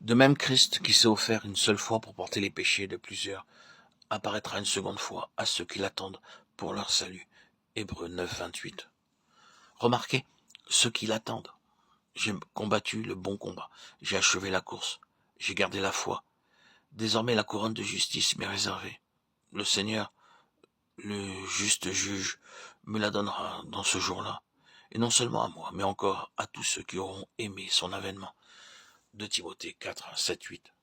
De même, Christ, qui s'est offert une seule fois pour porter les péchés de plusieurs, apparaîtra une seconde fois à ceux qui l'attendent pour leur salut. Hébreux 9, 28. Remarquez, ceux qui l'attendent. J'ai combattu le bon combat, j'ai achevé la course, j'ai gardé la foi. Désormais la couronne de justice m'est réservée. Le Seigneur, le juste juge, me la donnera dans ce jour-là. Et non seulement à moi, mais encore à tous ceux qui auront aimé son avènement. De Timothée 4, 7, 8.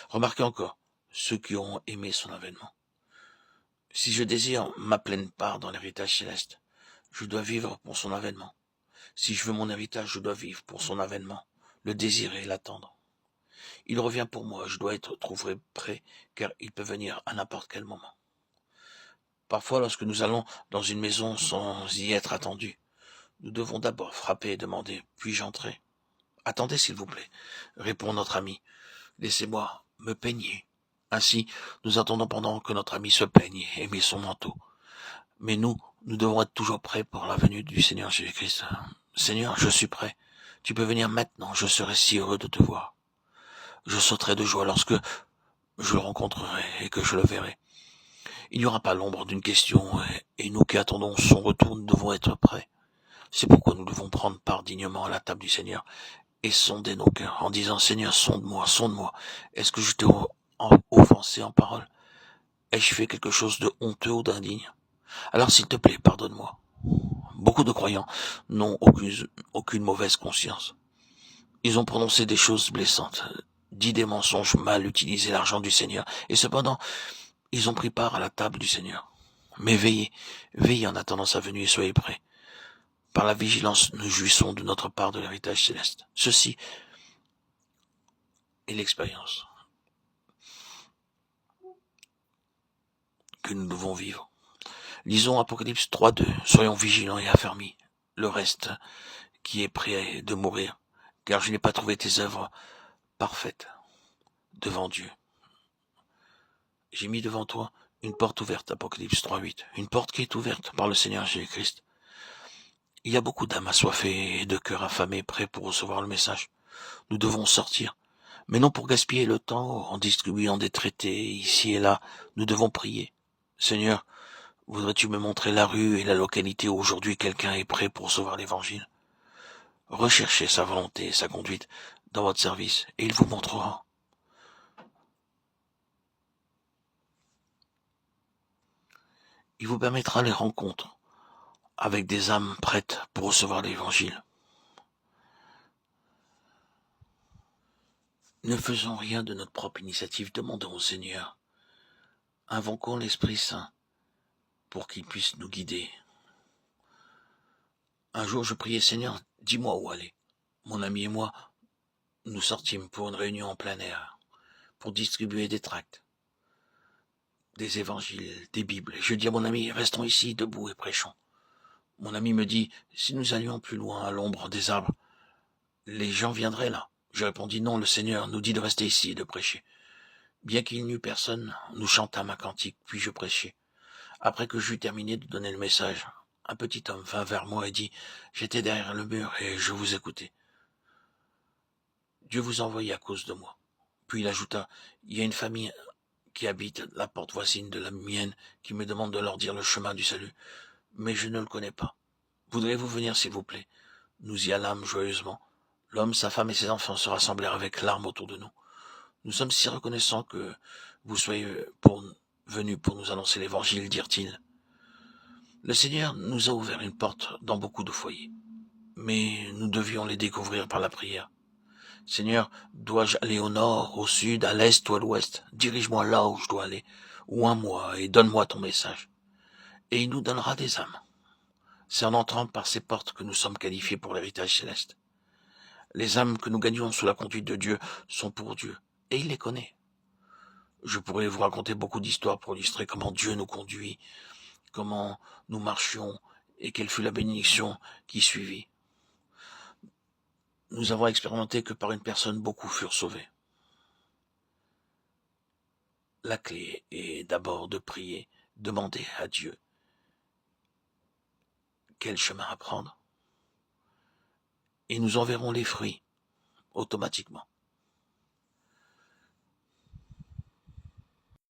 Remarquez encore, ceux qui auront aimé son avènement. Si je désire ma pleine part dans l'héritage céleste, je dois vivre pour son avènement. Si je veux mon héritage, je dois vivre pour son avènement, le désirer et l'attendre. Il revient pour moi, je dois être trouvé prêt, car il peut venir à n'importe quel moment. Parfois, lorsque nous allons dans une maison sans y être attendus, nous devons d'abord frapper et demander « Puis-je entrer ?» « Attendez, s'il vous plaît, » répond notre ami. « Laissez-moi me peigner. » Ainsi, nous attendons pendant que notre ami se peigne et met son manteau. Mais nous devons être toujours prêts pour la venue du Seigneur Jésus-Christ. « Seigneur, je suis prêt. Tu peux venir maintenant, je serai si heureux de te voir. Je sauterai de joie lorsque je le rencontrerai et que je le verrai. » Il n'y aura pas l'ombre d'une question, et nous qui attendons son retour, nous devons être prêts. C'est pourquoi nous devons prendre part dignement à la table du Seigneur et sonder nos cœurs en disant « Seigneur, sonde-moi, sonde-moi. Est-ce que je t'ai offensé en parole? Ai-je fait quelque chose de honteux ou d'indigne? Alors s'il te plaît, pardonne-moi. » Beaucoup de croyants n'ont aucune mauvaise conscience. Ils ont prononcé des choses blessantes, dit des mensonges, mal utilisé l'argent du Seigneur, et cependant, ils ont pris part à la table du Seigneur. Mais veillez en attendant sa venue et soyez prêts. Par la vigilance, nous jouissons de notre part de l'héritage céleste. Ceci est l'expérience que nous devons vivre. Lisons Apocalypse 3.2. Soyons vigilants et affermis. Le reste qui est prêt de mourir, car je n'ai pas trouvé tes œuvres parfaites devant Dieu. J'ai mis devant toi une porte ouverte, Apocalypse 3.8. Une porte qui est ouverte par le Seigneur Jésus-Christ. Il y a beaucoup d'âmes assoiffées et de cœurs affamés, prêts pour recevoir le message. Nous devons sortir, mais non pour gaspiller le temps en distribuant des traités ici et là. Nous devons prier. Seigneur, voudrais-tu me montrer la rue et la localité où aujourd'hui quelqu'un est prêt pour recevoir l'évangile? Recherchez sa volonté et sa conduite dans votre service, et il vous montrera. Il vous permettra les rencontres avec des âmes prêtes pour recevoir l'évangile. Ne faisons rien de notre propre initiative, demandons au Seigneur. Invoquons l'Esprit Saint pour qu'il puisse nous guider. Un jour, je priais, Seigneur, dis-moi où aller. Mon ami et moi, nous sortîmes pour une réunion en plein air, pour distribuer des tracts, des évangiles, des Bibles. Je dis à mon ami, restons ici, debout et prêchons. Mon ami me dit, si nous allions plus loin à l'ombre des arbres, les gens viendraient là. Je répondis, non, le Seigneur nous dit de rester ici et de prêcher. Bien qu'il n'y eût personne, nous chantâmes un cantique, puis je prêchai. Après que j'eus terminé de donner le message, un petit homme vint vers moi et dit, j'étais derrière le mur et je vous écoutais. Dieu vous envoyait à cause de moi. Puis il ajouta, il y a une famille qui habite la porte voisine de la mienne qui me demande de leur dire le chemin du salut, mais je ne le connais pas. Voudriez-vous venir, s'il vous plaît? Nous y allâmes joyeusement. L'homme, sa femme et ses enfants se rassemblèrent avec larmes autour de nous. Nous sommes si reconnaissants que vous soyez venus pour nous annoncer l'évangile, dirent-ils. Le Seigneur nous a ouvert une porte dans beaucoup de foyers, mais nous devions les découvrir par la prière. Seigneur, dois-je aller au nord, au sud, à l'est ou à l'ouest? Dirige-moi là où je dois aller, oins-moi et donne-moi ton message. Et il nous donnera des âmes. C'est en entrant par ces portes que nous sommes qualifiés pour l'héritage céleste. Les âmes que nous gagnons sous la conduite de Dieu sont pour Dieu, et il les connaît. Je pourrais vous raconter beaucoup d'histoires pour illustrer comment Dieu nous conduit, comment nous marchions et quelle fut la bénédiction qui suivit. Nous avons expérimenté que par une personne, beaucoup furent sauvés. La clé est d'abord de prier, demander à Dieu quel chemin à prendre. Et nous en verrons les fruits automatiquement.